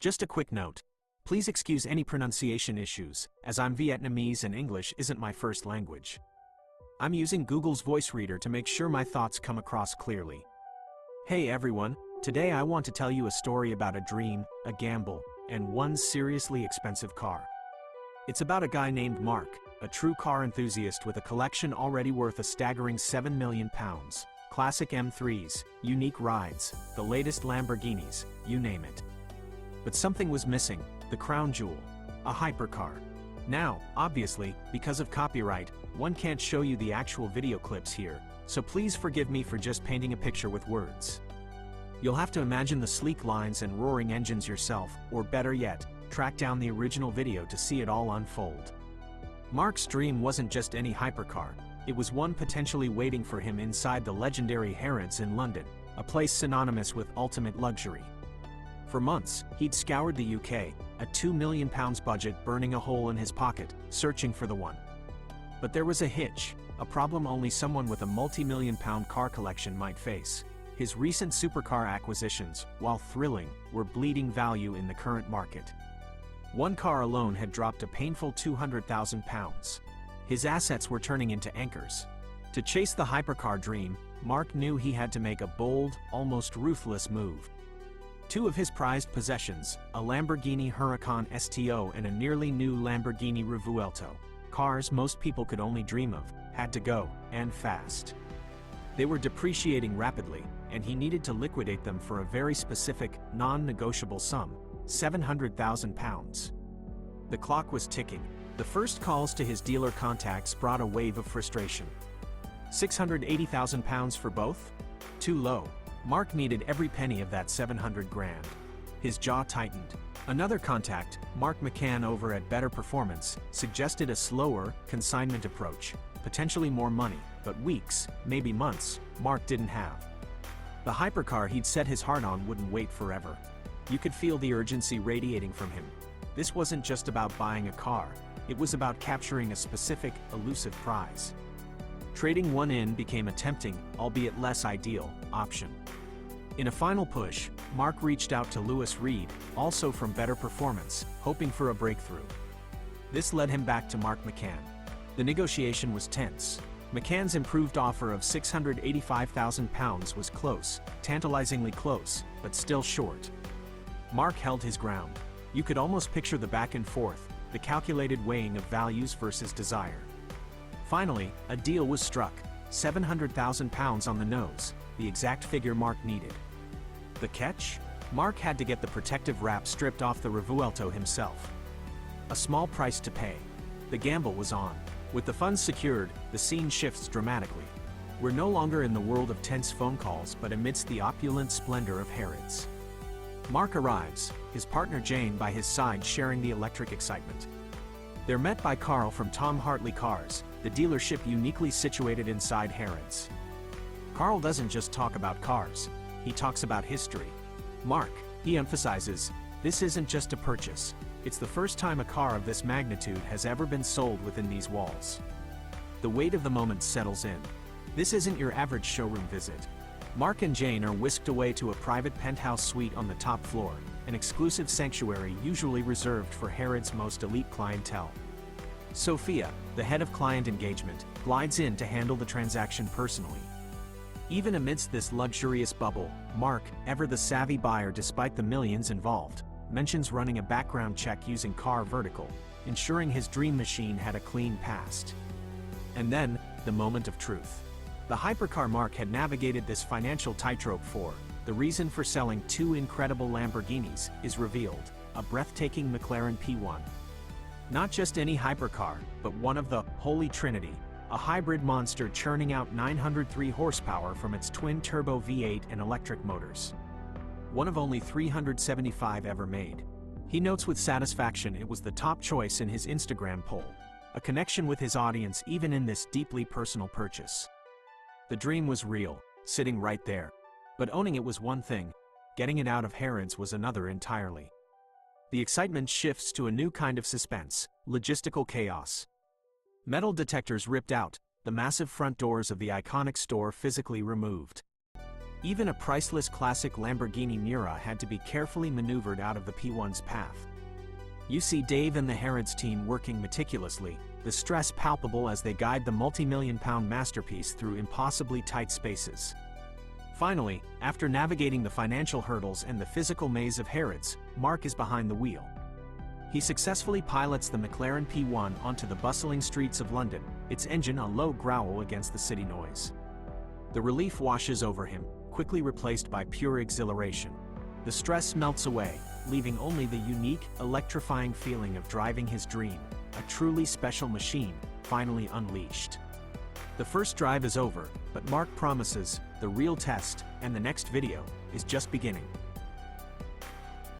Just a quick note. Please excuse any pronunciation issues, as I'm Vietnamese and English isn't my first language. I'm using Google's voice reader to make sure my thoughts come across clearly. Hey everyone, today I want to tell you a story about a dream, a gamble, and one seriously expensive car. It's about a guy named Mark, a true car enthusiast with a collection already worth a staggering £7 million. Classic M3s, unique rides, the latest Lamborghinis, you name it. But something was missing, the crown jewel, a hypercar. Now, obviously, because of copyright, one can't show you the actual video clips here, so please forgive me for just painting a picture with words. You'll have to imagine the sleek lines and roaring engines yourself, or better yet, track down the original video to see it all unfold. Mark's dream wasn't just any hypercar, it was one potentially waiting for him inside the legendary Harrods in London, a place synonymous with ultimate luxury. For months, he'd scoured the UK, a £2 million budget burning a hole in his pocket, searching for the one. But there was a hitch, a problem only someone with a multi-million-pound car collection might face. His recent supercar acquisitions, while thrilling, were bleeding value in the current market. One car alone had dropped a painful £200,000. His assets were turning into anchors. To chase the hypercar dream, Mark knew he had to make a bold, almost ruthless move. Two of his prized possessions, a Lamborghini Huracan STO and a nearly new Lamborghini Revuelto, cars most people could only dream of, had to go, and fast. They were depreciating rapidly, and he needed to liquidate them for a very specific, non-negotiable sum, £700,000. The clock was ticking. The first calls to his dealer contacts brought a wave of frustration. £680,000 for both? Too low. Mark needed every penny of that $700,000. His jaw tightened. Another contact, Mark McCann over at Better Performance, suggested a slower, consignment approach, potentially more money, but weeks, maybe months, Mark didn't have. The hypercar he'd set his heart on wouldn't wait forever. You could feel the urgency radiating from him. This wasn't just about buying a car, it was about capturing a specific, elusive prize. Trading one in became a tempting, albeit less ideal, option. In a final push, Mark reached out to Lewis Reed, also from Better Performance, hoping for a breakthrough. This led him back to Mark McCann. The negotiation was tense. McCann's improved offer of £685,000 was close, tantalizingly close, but still short. Mark held his ground. You could almost picture the back and forth, the calculated weighing of values versus desire. Finally, a deal was struck, £700,000 on the nose, the exact figure Mark needed. The catch? Mark had to get the protective wrap stripped off the Revuelto himself. A small price to pay. The gamble was on. With the funds secured, the scene shifts dramatically. We're no longer in the world of tense phone calls but amidst the opulent splendor of Harrods. Mark arrives, his partner Jane by his side sharing the electric excitement. They're met by Carl from Tom Hartley Cars, the dealership uniquely situated inside Harrods. Carl doesn't just talk about cars, he talks about history. Mark, he emphasizes, this isn't just a purchase, it's the first time a car of this magnitude has ever been sold within these walls. The weight of the moment settles in. This isn't your average showroom visit. Mark and Jane are whisked away to a private penthouse suite on the top floor, an exclusive sanctuary usually reserved for Harrods' most elite clientele. Sophia, the head of client engagement, glides in to handle the transaction personally. Even amidst this luxurious bubble, Mark, ever the savvy buyer despite the millions involved, mentions running a background check using Car Vertical, ensuring his dream machine had a clean past. And then, the moment of truth. The hypercar Mark had navigated this financial tightrope for. The reason for selling two incredible Lamborghinis is revealed, a breathtaking McLaren P1. Not just any hypercar, but one of the Holy Trinity, a hybrid monster churning out 903 horsepower from its twin-turbo V8 and electric motors. One of only 375 ever made. He notes with satisfaction it was the top choice in his Instagram poll, a connection with his audience even in this deeply personal purchase. The dream was real, sitting right there. But owning it was one thing, getting it out of Harrods was another entirely. The excitement shifts to a new kind of suspense, logistical chaos. Metal detectors ripped out, the massive front doors of the iconic store physically removed. Even a priceless classic Lamborghini Miura had to be carefully maneuvered out of the P1's path. You see Dave and the Harrods team working meticulously, the stress palpable as they guide the multi-million-pound masterpiece through impossibly tight spaces. Finally, after navigating the financial hurdles and the physical maze of Harrods, Mark is behind the wheel. He successfully pilots the McLaren P1 onto the bustling streets of London, its engine a low growl against the city noise. The relief washes over him, quickly replaced by pure exhilaration. The stress melts away, leaving only the unique, electrifying feeling of driving his dream, a truly special machine, finally unleashed. The first drive is over, but Mark promises, the real test, and the next video, is just beginning.